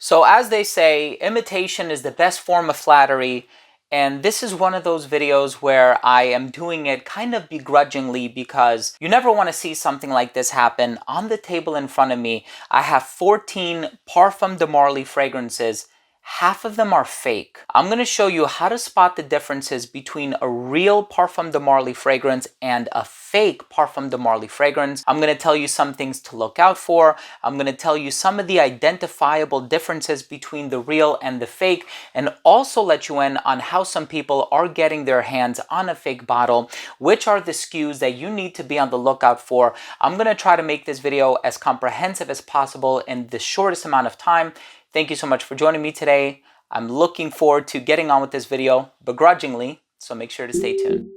So as they say, imitation is the best form of flattery, and this is one of those videos where I am doing it kind of begrudgingly because you never want to see something like this happen. On the table in front of me, I have 14 Parfum de Marly fragrances. Half of them are fake. I'm going to show you how to spot the differences between a real Parfum de Marly fragrance and a fake Parfum de Marly fragrance. I'm going to tell you some things to look out for. I'm going to tell you some of the identifiable differences between the real and the fake, and also let you in on how some people are getting their hands on a fake bottle, which are the SKUs that you need to be on the lookout for. I'm going to try to make this video as comprehensive as possible in the shortest amount of time. Thank you so much for joining me today. I'm looking forward to getting on with this video begrudgingly, so make sure to stay tuned.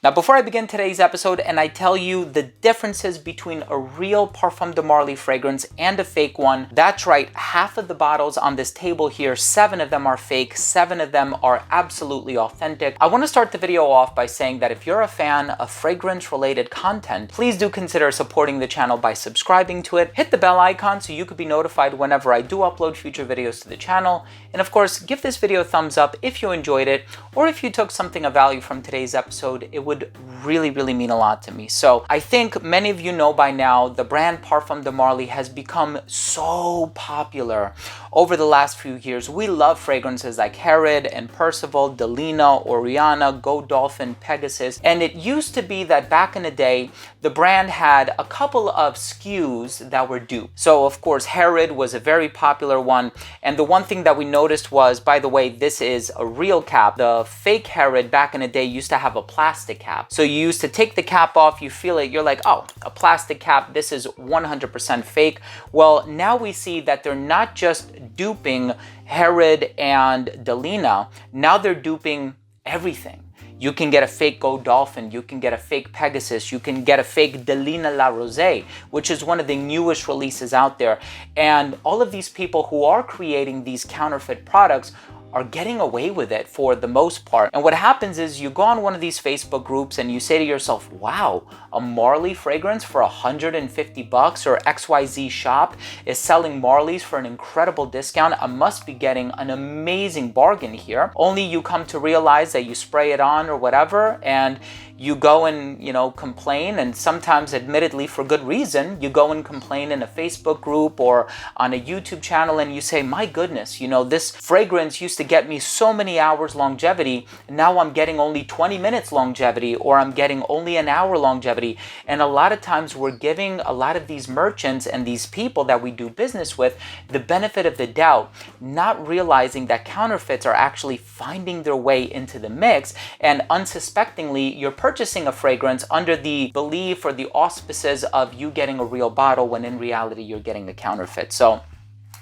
Now, before I begin today's episode and I tell you the differences between a real Parfum de Marly fragrance and a fake one, that's right, half of the bottles on this table here, 7 of them are fake, 7 of them are absolutely authentic. I want to start the video off by saying that if you're a fan of fragrance-related content, please do consider supporting the channel by subscribing to it. Hit the bell icon so you could be notified whenever I do upload future videos to the channel. And of course, give this video a thumbs up if you enjoyed it, or if you took something of value from today's episode. It would really mean a lot to me. So I think many of you know by now the brand Parfum de Marly has become so popular over the last few years. We love fragrances like Herod and Percival, Delina, Oriana, Godolphin, Pegasus, and it used to be that back in the day the brand had a couple of SKUs that were duped. So of course Herod was a very popular one, and the one thing that we noticed was, by the way, this is a real cap. The fake Herod back in the day used to have a plastic cap. So you used to take the cap off, you feel it, you're like, oh, a plastic cap, this is 100% fake. Well, now we see that they're not just duping Herod and Delina, now they're duping everything. You can get a fake Godolphin, you can get a fake Pegasus, you can get a fake Delina La Rosée, which is one of the newest releases out there. And all of these people who are creating these counterfeit products are getting away with it for the most part. And what happens is you go on one of these Facebook groups and you say to yourself, wow, a Marly fragrance for $150, or XYZ shop is selling Marlys for an incredible discount. I must be getting an amazing bargain here. Only you come to realize that you spray it on or whatever, and you go and, complain, and sometimes admittedly for good reason, you go and complain in a Facebook group or on a YouTube channel, and you say, my goodness, this fragrance used to get me so many hours longevity, and now I'm getting only 20 minutes longevity, or I'm getting only an hour longevity. And a lot of times we're giving a lot of these merchants and these people that we do business with the benefit of the doubt, not realizing that counterfeits are actually finding their way into the mix, and unsuspectingly you're purchasing a fragrance under the belief or the auspices of you getting a real bottle, when in reality you're getting a counterfeit. So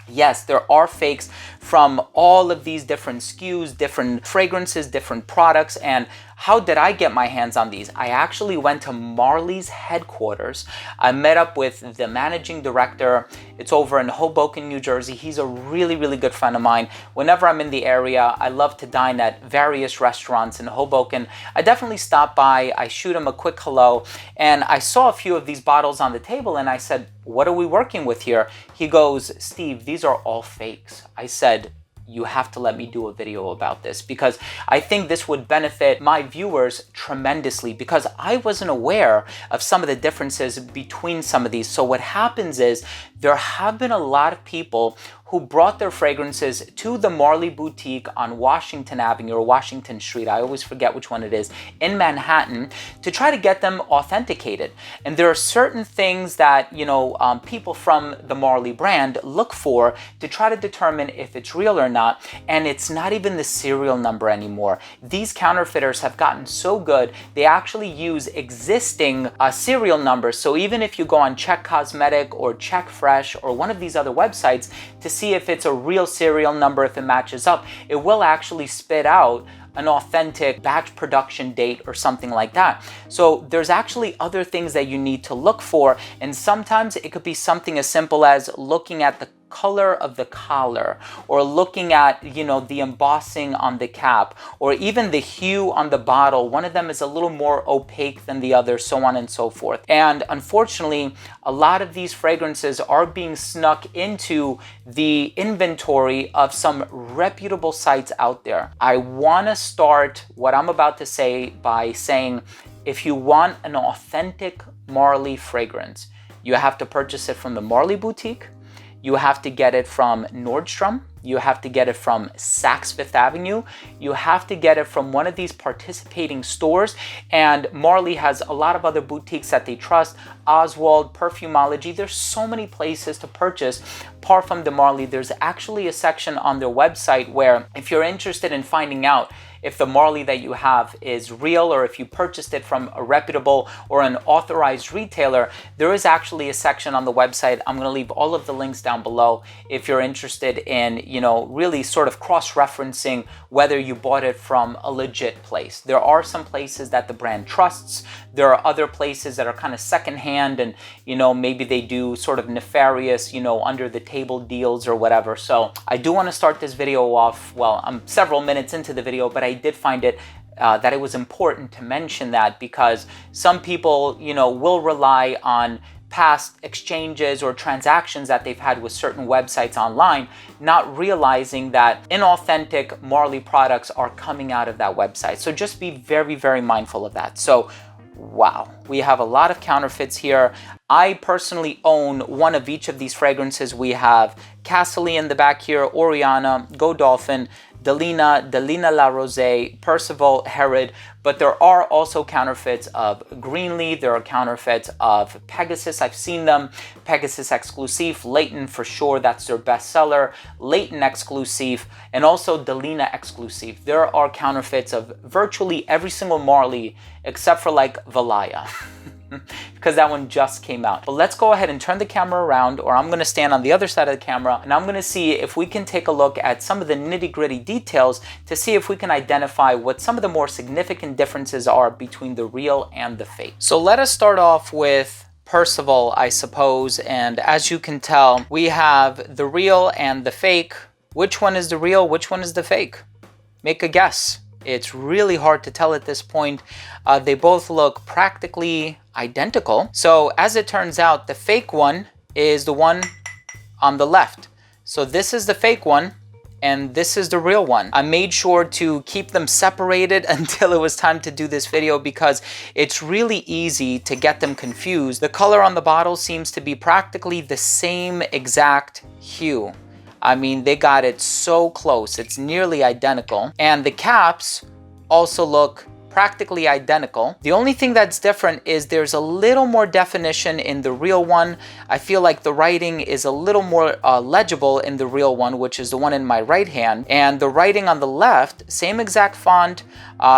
yes, there are fakes from all of these different SKUs, different fragrances, different products. And how did I get my hands on these? I actually went to Marly's headquarters. I met up with the managing director. It's over in Hoboken, New Jersey. He's a really good friend of mine. Whenever I'm in the area, I love to dine at various restaurants in Hoboken. I definitely stop by, I shoot him a quick hello, and I saw a few of these bottles on the table, and I said, what are we working with here? He goes, Steve, these are all fakes. I said, you have to let me do a video about this, because I think this would benefit my viewers tremendously, because I wasn't aware of some of the differences between some of these. So what happens is there have been a lot of people who brought their fragrances to the Marly boutique on Washington Avenue or Washington Street, I always forget which one it is, in Manhattan, to try to get them authenticated. And there are certain things that, people from the Marly brand look for to try to determine if it's real or not. And it's not even the serial number anymore. These counterfeiters have gotten so good, they actually use existing serial numbers. So even if you go on Check Cosmetic or Check Fresh or one of these other websites to see if it's a real serial number, if it matches up, it will actually spit out an authentic batch production date or something like that. So there's actually other things that you need to look for, and sometimes it could be something as simple as looking at the color of the collar, or looking at, you know, the embossing on the cap, or even the hue on the bottle. One of them is a little more opaque than the other, so on and so forth. And unfortunately, a lot of these fragrances are being snuck into the inventory of some reputable sites out there. I want to start what I'm about to say by saying, if you want an authentic Marley fragrance, you have to purchase it from the Marley Boutique. You have to get it from Nordstrom. You have to get it from Saks Fifth Avenue. You have to get it from one of these participating stores. And Marley has a lot of other boutiques that they trust. Oswald, Perfumology. There's so many places to purchase Parfum de Marley. There's actually a section on their website where, if you're interested in finding out if the Marley that you have is real, or if you purchased it from a reputable or an authorized retailer, there is actually a section on the website. I'm going to leave all of the links down below if you're interested in, you know, really sort of cross-referencing whether you bought it from a legit place. There are some places that the brand trusts. There are other places that are kind of secondhand, and, you know, maybe they do sort of nefarious, you know, under the table deals or whatever. So I do want to start this video off, well, I'm several minutes into the video, but I did find it that it was important to mention that, because some people, you know, will rely on past exchanges or transactions that they've had with certain websites online, not realizing that inauthentic Marley products are coming out of that website. So just be very, very mindful of that. So wow, we have a lot of counterfeits here. I personally own one of each of these fragrances. We have Cassili in the back here, Oriana, Godolphin, Delina, Delina La Rosée, Percival, Herod, but there are also counterfeits of Greenlee. There are counterfeits of Pegasus. I've seen them. Pegasus Exclusive, Leighton for sure, that's their bestseller. Leighton Exclusive, and also Delina Exclusive. There are counterfeits of virtually every single Marley except for like Valaya. Because that one just came out. But let's go ahead and turn the camera around, or I'm going to stand on the other side of the camera, and I'm going to see if we can take a look at some of the nitty-gritty details to see if we can identify what some of the more significant differences are between the real and the fake. So let us start off with Percival, I suppose, and as you can tell, we have the real and the fake. Which one is the real? Which one is the fake? Make a guess. It's really hard to tell at this point. They both look practically identical. So as it turns out, the fake one is the one on the left. So this is the fake one, and this is the real one. I made sure to keep them separated until it was time to do this video, because it's really easy to get them confused. The color on the bottle seems to be practically the same exact hue. I mean, they got it so close. It's nearly identical. And the caps also look practically identical. The only thing that's different is there's a little more definition in the real one. I feel like the writing is a little more legible in the real one, which is the one in my right hand. And the writing on the left, same exact font,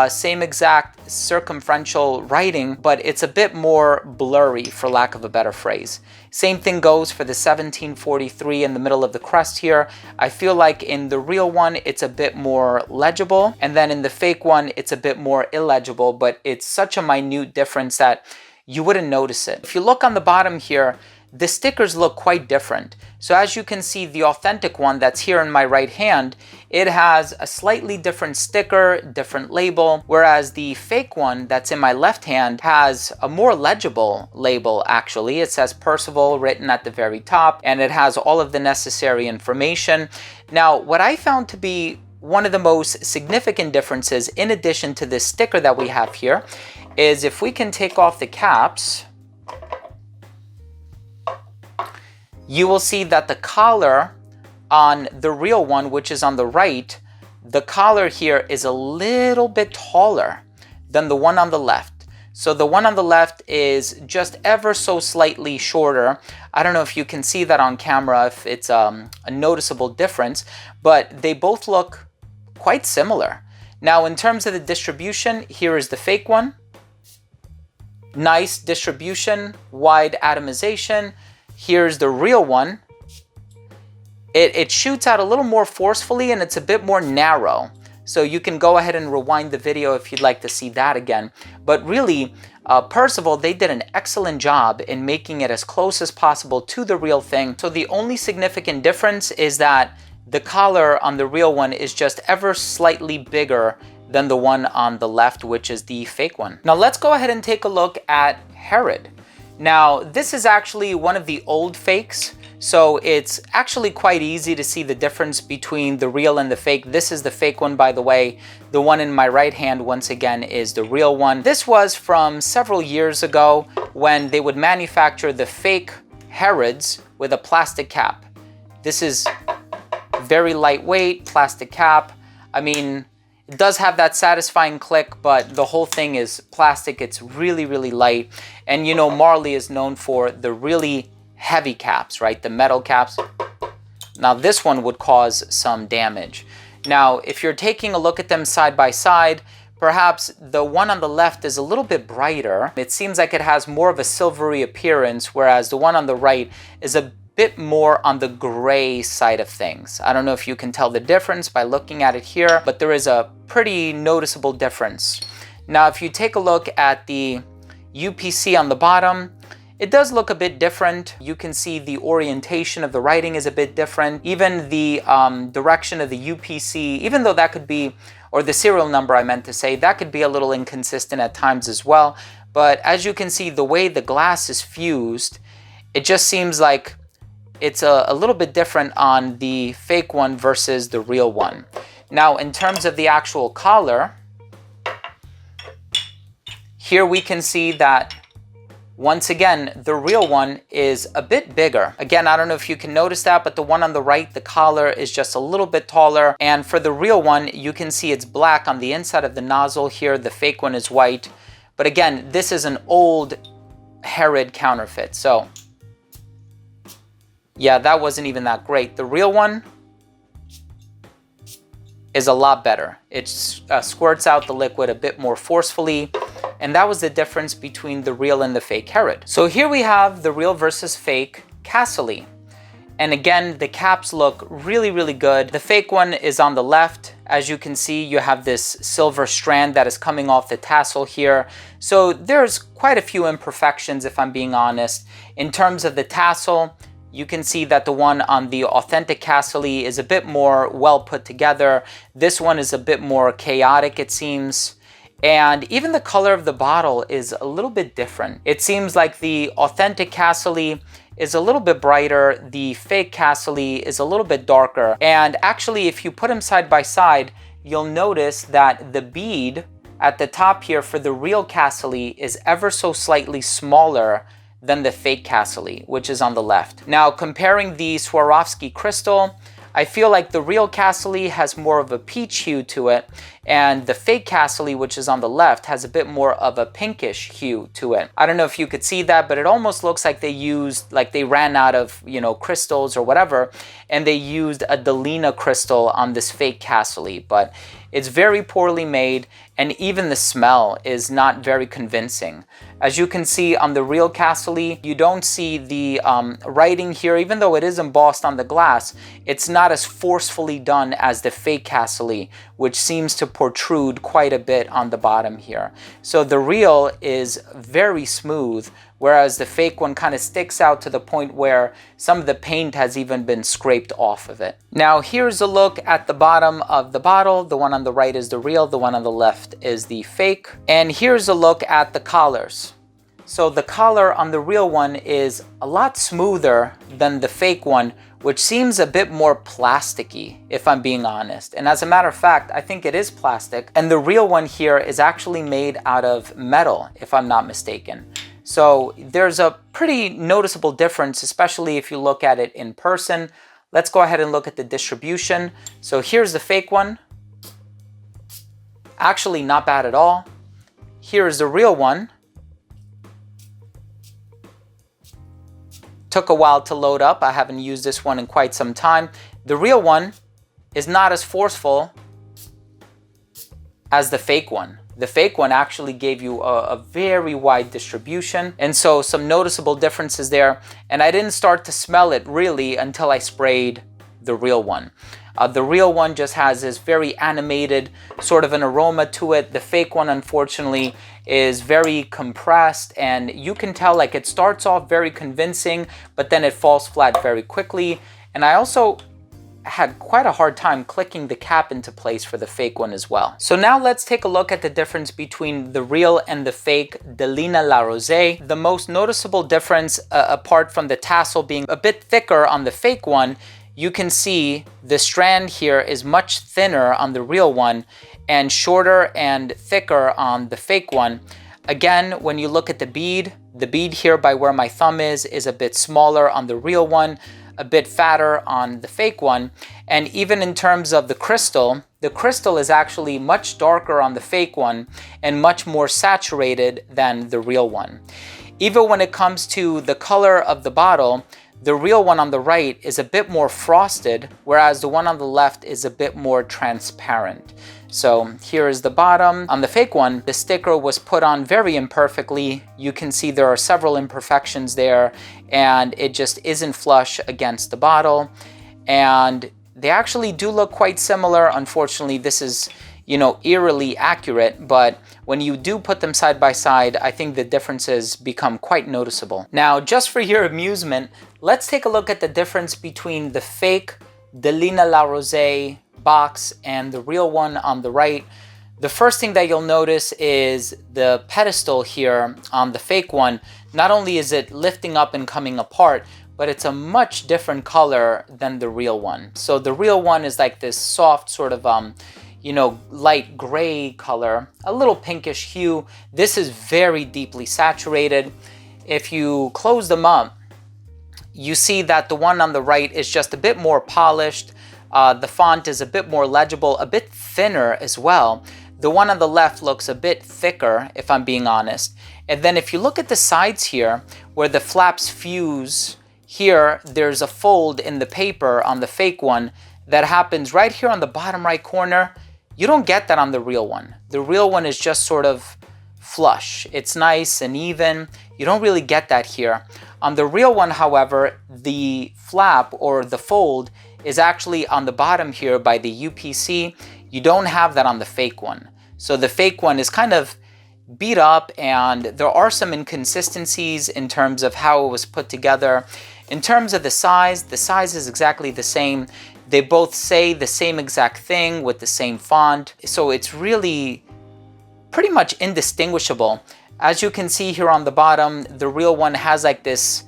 same exact circumferential writing, but it's a bit more blurry, for lack of a better phrase. Same thing goes for the 1743 in the middle of the crest here. I feel like in the real one, it's a bit more legible, and then in the fake one, it's a bit more illegible, but it's such a minute difference that you wouldn't notice it. If you look on the bottom here, the stickers look quite different. So as you can see, the authentic one that's here in my right hand, it has a slightly different sticker, different label, whereas the fake one that's in my left hand has a more legible label actually. It says Percival written at the very top, and it has all of the necessary information. Now, what I found to be one of the most significant differences, in addition to this sticker that we have here, is if we can take off the caps, you will see that the collar on the real one, which is on the right, the collar here is a little bit taller than the one on the left. So the one on the left is just ever so slightly shorter. I don't know if you can see that on camera, if it's a noticeable difference, but they both look quite similar. Now, in terms of the distribution, here is the fake one. Nice distribution, wide atomization. Here's the real one. It shoots out a little more forcefully, and it's a bit more narrow. So you can go ahead and rewind the video if you'd like to see that again. But really, Percival, they did an excellent job in making it as close as possible to the real thing. So the only significant difference is that the collar on the real one is just ever slightly bigger than the one on the left, which is the fake one. Now let's go ahead and take a look at Herod. Now this is actually one of the old fakes, so it's actually quite easy to see the difference between the real and the fake. This is the fake one, by the way. The one in my right hand, once again, is the real one. This was from several years ago when they would manufacture the fake Herods with a plastic cap. This is very lightweight, plastic cap. I mean, it does have that satisfying click, but the whole thing is plastic. It's really, really light. And you know, Marley is known for the really heavy caps, right? The metal caps. Now this one would cause some damage. Now, if you're taking a look at them side by side, perhaps the one on the left is a little bit brighter. It seems like it has more of a silvery appearance, whereas the one on the right is a bit more on the gray side of things. I don't know if you can tell the difference by looking at it here, but there is a pretty noticeable difference. Now, if you take a look at the UPC on the bottom, it does look a bit different. You can see the orientation of the writing is a bit different. Even the direction of the UPC, even though that could be, or the serial number I meant to say, that could be a little inconsistent at times as well. But as you can see, the way the glass is fused, it just seems like it's a little bit different on the fake one versus the real one. Now, in terms of the actual collar, here we can see that once again, the real one is a bit bigger. Again, I don't know if you can notice that, but the one on the right, the collar is just a little bit taller. And for the real one, you can see it's black on the inside of the nozzle here. The fake one is white. But again, this is an old Herod counterfeit. So yeah, that wasn't even that great. The real one is a lot better. It squirts out the liquid a bit more forcefully. And that was the difference between the real and the fake Herod. So here we have the real versus fake Cassili. And again, the caps look really, really good. The fake one is on the left. As you can see, you have this silver strand that is coming off the tassel here. So there's quite a few imperfections, if I'm being honest. In terms of the tassel, you can see that the one on the authentic Cassili is a bit more well put together. This one is a bit more chaotic, it seems. And even the color of the bottle is a little bit different. It seems like the authentic Cassili is a little bit brighter. The fake Cassili is a little bit darker. And actually, if you put them side by side, you'll notice that the bead at the top here for the real Cassili is ever so slightly smaller than the fake Cassili, which is on the left. Now, comparing the Swarovski crystal, I feel like the real Cassili has more of a peach hue to it, and the fake Cassili, which is on the left, has a bit more of a pinkish hue to it. I don't know if you could see that, but it almost looks like they ran out of, you know, crystals or whatever, and they used a Delina crystal on this fake Cassili. But it's very poorly made, and even the smell is not very convincing. As you can see on the real Cassili, you don't see the writing here. Even though it is embossed on the glass, it's not as forcefully done as the fake Cassili, which seems to protrude quite a bit on the bottom here. So the real is very smooth, whereas the fake one kind of sticks out to the point where some of the paint has even been scraped off of it. Now here's a look at the bottom of the bottle. The one on the right is the real, the one on the left is the fake. And here's a look at the collars. So the collar on the real one is a lot smoother than the fake one, which seems a bit more plasticky, if I'm being honest. And as a matter of fact, I think it is plastic. And the real one here is actually made out of metal, if I'm not mistaken. So there's a pretty noticeable difference, especially if you look at it in person. Let's go ahead and look at the distribution. So here's the fake one. Actually, not bad at all. Here's the real one. Took a while to load up. I haven't used this one in quite some time. The real one is not as forceful as the fake one. The fake one actually gave you a very wide distribution, and so some noticeable differences there. And I didn't start to smell it really until I sprayed the real one. The real one just has this very animated sort of an aroma to it. The fake one, unfortunately, is very compressed, and you can tell like it starts off very convincing, but then it falls flat very quickly. And I also had quite a hard time clicking the cap into place for the fake one as well. So now let's take a look at the difference between the real and the fake Delina La Rosée. The most noticeable difference, apart from the tassel being a bit thicker on the fake one, you can see the strand here is much thinner on the real one and shorter and thicker on the fake one. Again, when you look at the bead here by where my thumb is a bit smaller on the real one, a bit fatter on the fake one. And even in terms of the crystal is actually much darker on the fake one and much more saturated than the real one. Even when it comes to the color of the bottle, the real one on the right is a bit more frosted, whereas the one on the left is a bit more transparent. So here is the bottom. On the fake one, the sticker was put on very imperfectly. You can see there are several imperfections there, and it just isn't flush against the bottle. And they actually do look quite similar. Unfortunately, this is, eerily accurate, but when you do put them side by side, I think the differences become quite noticeable. Now, just for your amusement, let's take a look at the difference between the fake Delina La Rosée box and the real one on the right. The first thing that you'll notice is the pedestal here on the fake one. Not only is it lifting up and coming apart, but it's a much different color than the real one. So the real one is like this soft sort of light gray color, a little pinkish hue. This is very deeply saturated. If you close them up, you see that the one on the right is just a bit more polished. The font is a bit more legible, a bit thinner as well. The one on the left looks a bit thicker, if I'm being honest. And then if you look at the sides here, where the flaps fuse, here there's a fold in the paper on the fake one that happens right here on the bottom right corner. You don't get that on the real one. The real one is just sort of flush. It's nice and even. You don't really get that here. On the real one, however, the flap or the fold is actually on the bottom here by the UPC. You don't have that on the fake one. So the fake one is kind of beat up, and there are some inconsistencies in terms of how it was put together. In terms of the size is exactly the same. They both say the same exact thing with the same font. So it's really pretty much indistinguishable. As you can see here on the bottom, the real one has like this,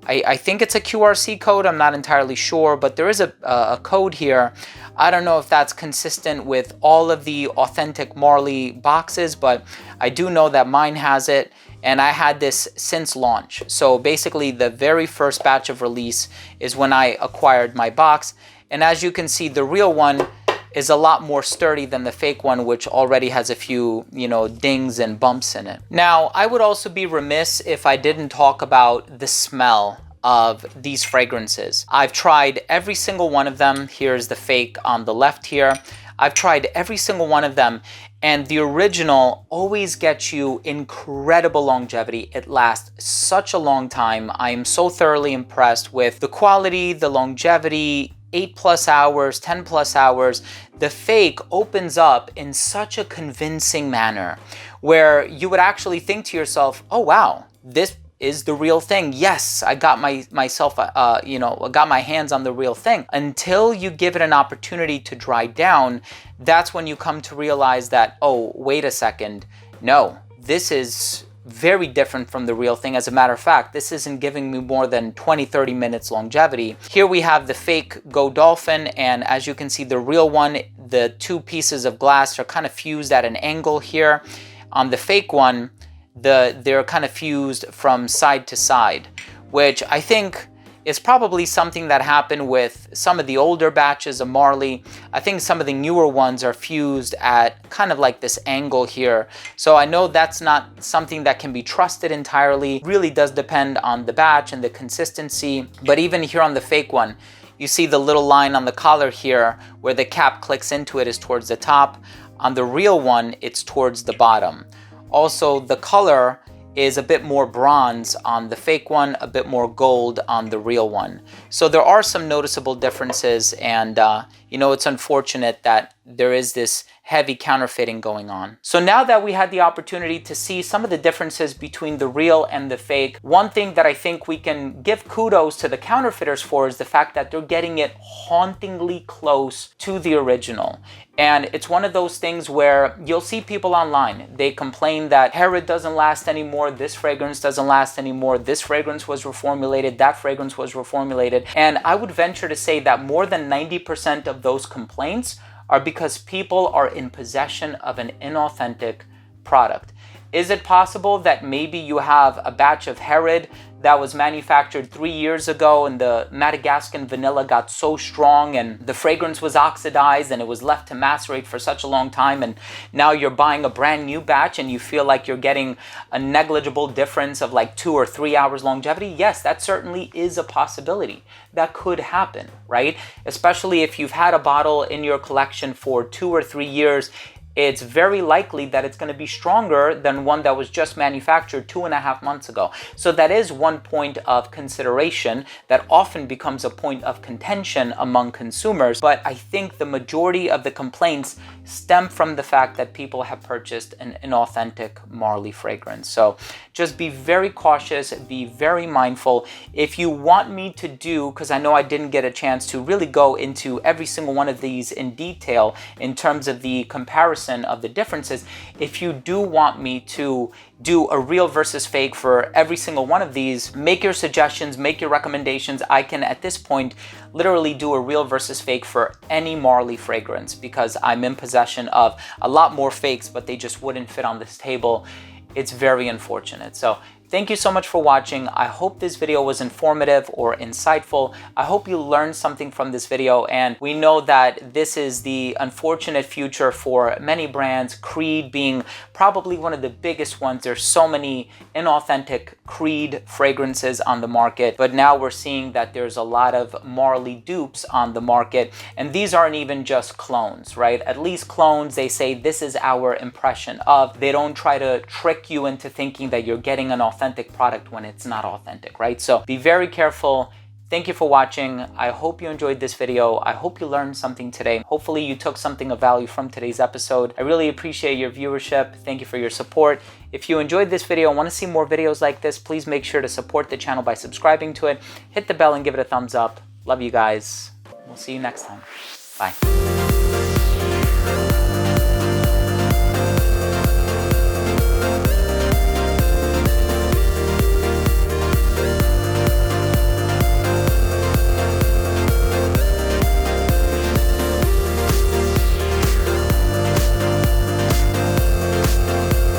I think it's a QRC code, I'm not entirely sure, but there is a code here. I don't know if that's consistent with all of the authentic Marley boxes, but I do know that mine has it, and I had this since launch. So basically the very first batch of release is when I acquired my box. And as you can see, the real one is a lot more sturdy than the fake one, which already has a few, dings and bumps in it. Now, I would also be remiss if I didn't talk about the smell of these fragrances. I've tried every single one of them. Here's the fake on the left here. I've tried every single one of them, and the original always gets you incredible longevity. It lasts such a long time. I am so thoroughly impressed with the quality, the longevity, 8+ hours, 10+ hours. The fake opens up in such a convincing manner where you would actually think to yourself, oh wow, this is the real thing. Yes, I got got my hands on the real thing. Until you give it an opportunity to dry down, that's when you come to realize that, oh, wait a second. No, this is very different from the real thing. As a matter of fact, this isn't giving me more than 20-30 minutes longevity. Here we have the fake Godolphin, and as you can see, the real one, the two pieces of glass are kind of fused at an angle here. On the fake one, they're kind of fused from side to side, which I think is probably something that happened with some of the older batches of Marley. I think some of the newer ones are fused at kind of like this angle here. So I know that's not something that can be trusted entirely. It really does depend on the batch and the consistency. But even here on the fake one, you see the little line on the collar here where the cap clicks into it is towards the top. On the real one, it's towards the bottom. Also, the color is a bit more bronze on the fake one, a bit more gold on the real one. So there are some noticeable differences, and you know, it's unfortunate that there is this heavy counterfeiting going on. So now that we had the opportunity to see some of the differences between the real and the fake, one thing that I think we can give kudos to the counterfeiters for is the fact that they're getting it hauntingly close to the original. And it's one of those things where you'll see people online, they complain that Herod doesn't last anymore, this fragrance doesn't last anymore, this fragrance was reformulated, that fragrance was reformulated. And I would venture to say that more than 90% of those complaints are because people are in possession of an inauthentic product. Is it possible that maybe you have a batch of Herod that was manufactured 3 years ago and the Madagascan vanilla got so strong and the fragrance was oxidized and it was left to macerate for such a long time, and now you're buying a brand new batch and you feel like you're getting a negligible difference of like 2 or 3 hours longevity? Yes, that certainly is a possibility. That could happen, right? Especially if you've had a bottle in your collection for 2 or 3 years, it's very likely that it's going to be stronger than one that was just manufactured 2.5 months ago. So that is one point of consideration that often becomes a point of contention among consumers. But I think the majority of the complaints stem from the fact that people have purchased an inauthentic Marley fragrance. So just be very cautious, be very mindful. If you want me to do, because I know I didn't get a chance to really go into every single one of these in detail in terms of the comparison of the differences, if you do want me to do a real versus fake for every single one of these, make your suggestions, make your recommendations. I can at this point literally do a real versus fake for any Marley fragrance because I'm in possession of a lot more fakes, but they just wouldn't fit on this table. It's very unfortunate. So thank you so much for watching. I hope this video was informative or insightful. I hope you learned something from this video, and we know that this is the unfortunate future for many brands, Creed being probably one of the biggest ones. There's so many inauthentic Creed fragrances on the market, but now we're seeing that there's a lot of Marley dupes on the market, and these aren't even just clones, right? At least clones, they say this is our impression of. They don't try to trick you into thinking that you're getting an authentic product when it's not authentic, right? So be very careful. Thank you for watching. I hope you enjoyed this video. I hope you learned something today. Hopefully you took something of value from today's episode. I really appreciate your viewership. Thank you for your support. If you enjoyed this video and want to see more videos like this, please make sure to support the channel by subscribing to it. Hit the bell and give it a thumbs up. Love you guys. We'll see you next time. Bye.